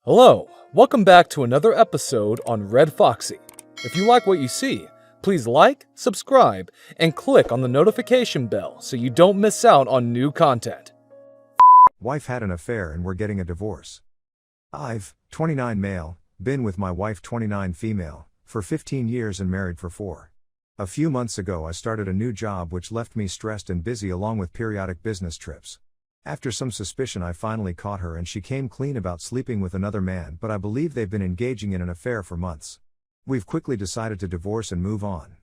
Hello, welcome back to another episode on Red Foxy. If you like what you see, please like, subscribe, and click on the notification bell so you don't miss out on new content. Wife had an affair and we're getting a divorce. I've, 29 male, been with my wife 29 female, for 15 years and married for 4. A few months ago I started a new job which left me stressed and busy along with periodic business trips. After some suspicion I finally caught her and she came clean about sleeping with another man, but I believe they've been engaging in an affair for months. We've quickly decided to divorce and move on.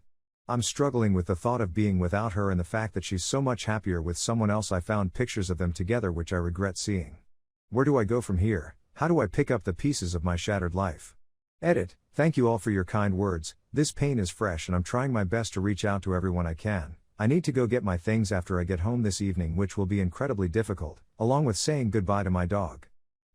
I'm struggling with the thought of being without her and the fact that she's so much happier with someone else. I found pictures of them together which I regret seeing. Where do I go from here? How do I pick up the pieces of my shattered life? Edit. Thank you all for your kind words. This pain is fresh and I'm trying my best to reach out to everyone I can. I need to go get my things after I get home this evening, which will be incredibly difficult, along with saying goodbye to my dog.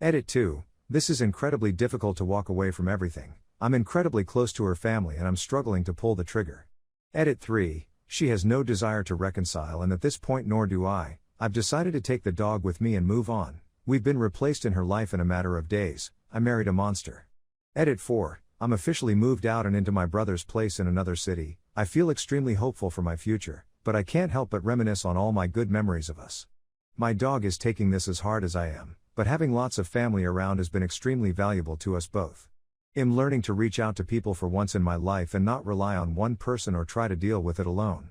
Edit 2. This is incredibly difficult to walk away from everything. I'm incredibly close to her family and I'm struggling to pull the trigger. Edit 3. She has no desire to reconcile and at this point nor do I. I've decided to take the dog with me and move on. We've been replaced in her life in a matter of days. I married a monster. Edit 4. I'm officially moved out and into my brother's place in another city. I feel extremely hopeful for my future, but I can't help but reminisce on all my good memories of us. My dog is taking this as hard as I am, but having lots of family around has been extremely valuable to us both. I'm learning to reach out to people for once in my life and not rely on one person or try to deal with it alone.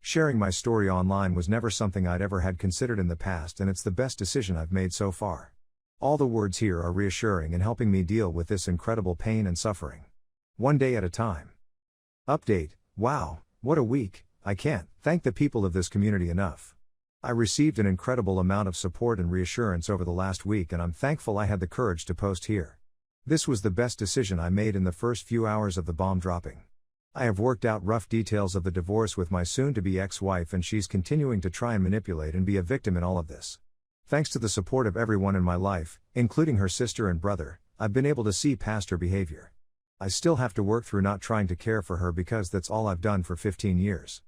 Sharing my story online was never something I'd ever had considered in the past, and it's the best decision I've made so far. All the words here are reassuring and helping me deal with this incredible pain and suffering. One day at a time. Update. Wow, what a week. I can't thank the people of this community enough. I received an incredible amount of support and reassurance over the last week and I'm thankful I had the courage to post here. This was the best decision I made in the first few hours of the bomb dropping. I have worked out rough details of the divorce with my soon-to-be ex-wife and she's continuing to try and manipulate and be a victim in all of this. Thanks to the support of everyone in my life, including her sister and brother, I've been able to see past her behavior. I still have to work through not trying to care for her because that's all I've done for 15 years.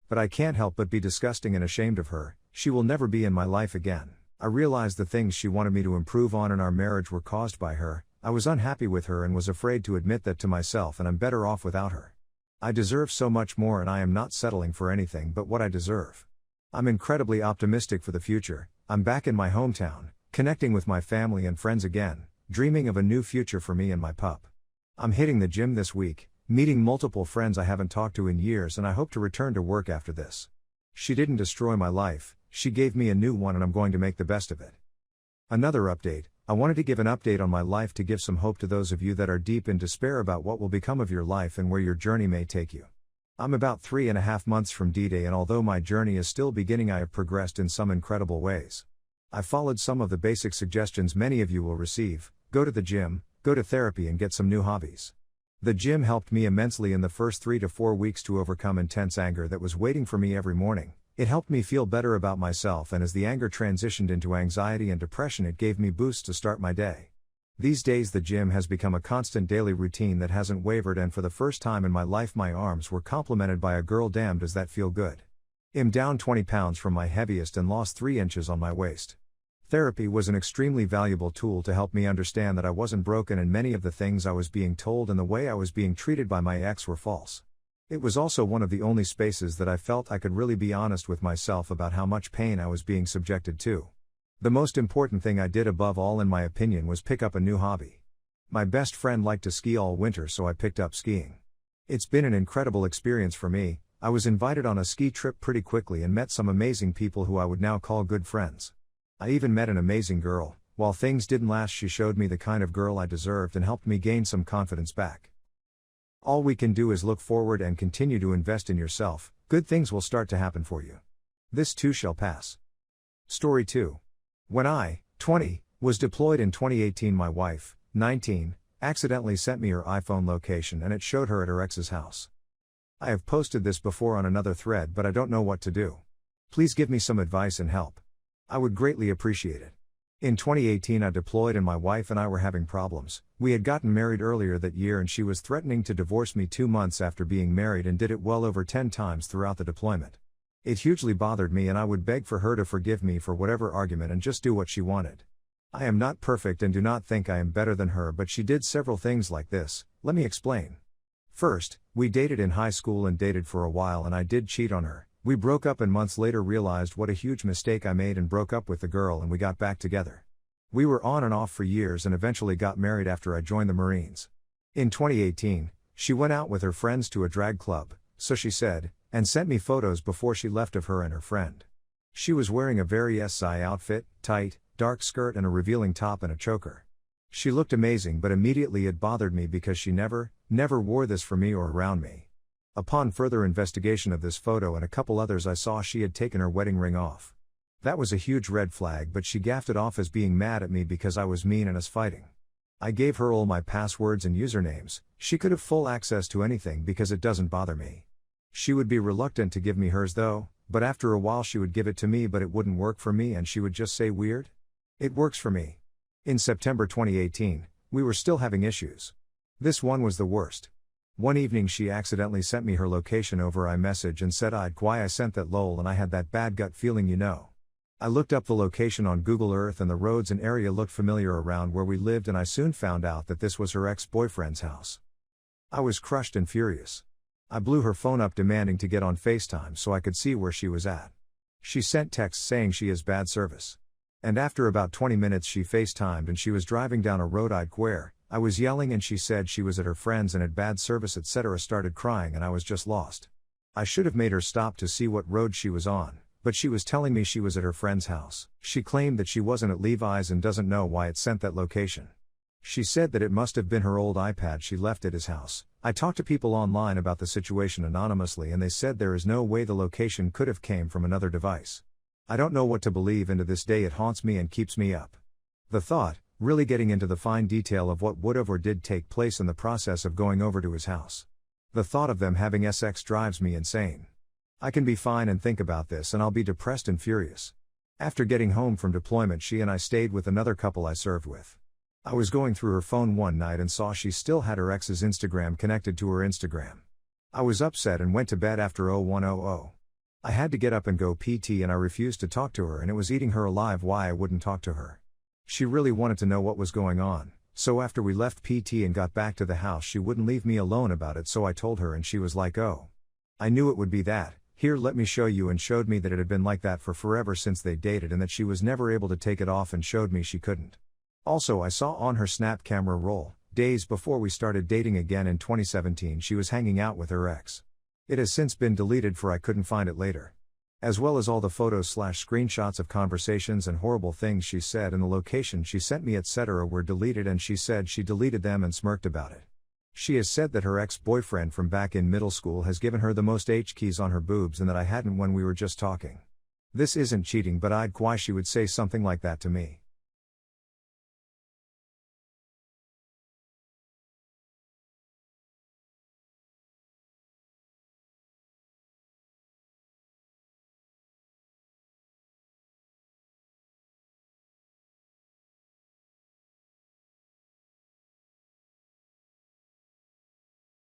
But I can't help but be disgusting and ashamed of her. She will never be in my life again. I realized the things she wanted me to improve on in our marriage were caused by her. I was unhappy with her and was afraid to admit that to myself, and I'm better off without her. I deserve so much more and I am not settling for anything but what I deserve. I'm incredibly optimistic for the future. I'm back in my hometown, connecting with my family and friends again, dreaming of a new future for me and my pup. I'm hitting the gym this week, meeting multiple friends I haven't talked to in years, and I hope to return to work after this. She didn't destroy my life, she gave me a new one and I'm going to make the best of it. Another update. I wanted to give an update on my life to give some hope to those of you that are deep in despair about what will become of your life and where your journey may take you. I'm about 3.5 months from D-Day and although my journey is still beginning, I have progressed in some incredible ways. I followed some of the basic suggestions many of you will receive: go to the gym, go to therapy and get some new hobbies. The gym helped me immensely in the first 3 to 4 weeks to overcome intense anger that was waiting for me every morning. It helped me feel better about myself, and as the anger transitioned into anxiety and depression, it gave me boosts to start my day. These days the gym has become a constant daily routine that hasn't wavered, and for the first time in my life my arms were complimented by a girl. Damn, does that feel good. I'm down 20 pounds from my heaviest and lost 3 inches on my waist. Therapy was an extremely valuable tool to help me understand that I wasn't broken and many of the things I was being told and the way I was being treated by my ex were false. It was also one of the only spaces that I felt I could really be honest with myself about how much pain I was being subjected to. The most important thing I did above all in my opinion was pick up a new hobby. My best friend liked to ski all winter, so I picked up skiing. It's been an incredible experience for me. I was invited on a ski trip pretty quickly and met some amazing people who I would now call good friends. I even met an amazing girl. While things didn't last, she showed me the kind of girl I deserved and helped me gain some confidence back. All we can do is look forward and continue to invest in yourself. Good things will start to happen for you. This too shall pass. Story 2. When I, 20, was deployed in 2018, my wife, 19, accidentally sent me her iPhone location and it showed her at her ex's house. I have posted this before on another thread, but I don't know what to do. Please give me some advice and help. I would greatly appreciate it. In 2018 I deployed and my wife and I were having problems. We had gotten married earlier that year and she was threatening to divorce me 2 months after being married and did it well over 10 times throughout the deployment. It hugely bothered me and I would beg for her to forgive me for whatever argument and just do what she wanted. I am not perfect and do not think I am better than her, but she did several things like this. Let me explain. First, we dated in high school and dated for a while, and I did cheat on her. We broke up and months later realized what a huge mistake I made and broke up with the girl, and we got back together. We were on and off for years and eventually got married after I joined the Marines. In 2018, she went out with her friends to a drag club, so she said, and sent me photos before she left of her and her friend. She was wearing a very SI outfit, tight, dark skirt and a revealing top and a choker. She looked amazing, but immediately it bothered me because she never wore this for me or around me. Upon further investigation of this photo and a couple others, I saw she had taken her wedding ring off. That was a huge red flag, but she gaffed it off as being mad at me because I was mean and us fighting. I gave her all my passwords and usernames. She could have full access to anything because it doesn't bother me. She would be reluctant to give me hers though, but after a while she would give it to me, but it wouldn't work for me and she would just say weird. It works for me. In September 2018, we were still having issues. This one was the worst. One evening she accidentally sent me her location over iMessage and said I'd why I sent that lol, and I had that bad gut feeling, you know. I looked up the location on Google Earth and the roads and area looked familiar around where we lived, and I soon found out that this was her ex-boyfriend's house. I was crushed and furious. I blew her phone up demanding to get on FaceTime so I could see where she was at. She sent texts saying she has bad service. And after about 20 minutes she FaceTimed and she was driving down a road I'd where I was yelling and she said she was at her friend's and had bad service etc. Started crying and I was just lost. I should have made her stop to see what road she was on, but she was telling me she was at her friend's house. She claimed that she wasn't at Levi's and doesn't know why it sent that location. She said that it must have been her old iPad she left at his house. I talked to people online about the situation anonymously and they said there is no way the location could have came from another device. I don't know what to believe, and to this day it haunts me and keeps me up. The thought, really getting into the fine detail of what would have or did take place in the process of going over to his house. The thought of them having SX drives me insane. I can be fine and think about this and I'll be depressed and furious. After getting home from deployment she and I stayed with another couple I served with. I was going through her phone one night and saw she still had her ex's Instagram connected to her Instagram. I was upset and went to bed after 0100. I had to get up and go PT and I refused to talk to her and it was eating her alive why I wouldn't talk to her. She really wanted to know what was going on, so after we left PT and got back to the house she wouldn't leave me alone about it, so I told her and she was like, oh. I knew it would be that, here let me show you, and showed me that it had been like that for forever since they dated and that she was never able to take it off and showed me she couldn't. Also I saw on her Snap camera roll, days before we started dating again in 2017 she was hanging out with her ex. It has since been deleted for I couldn't find it later. As well as all the photos/screenshots of conversations and horrible things she said and the location she sent me etc. were deleted, and she said she deleted them and smirked about it. She has said that her ex-boyfriend from back in middle school has given her the most H-keys on her boobs and that I hadn't when we were just talking. This isn't cheating, but I'd why she would say something like that to me.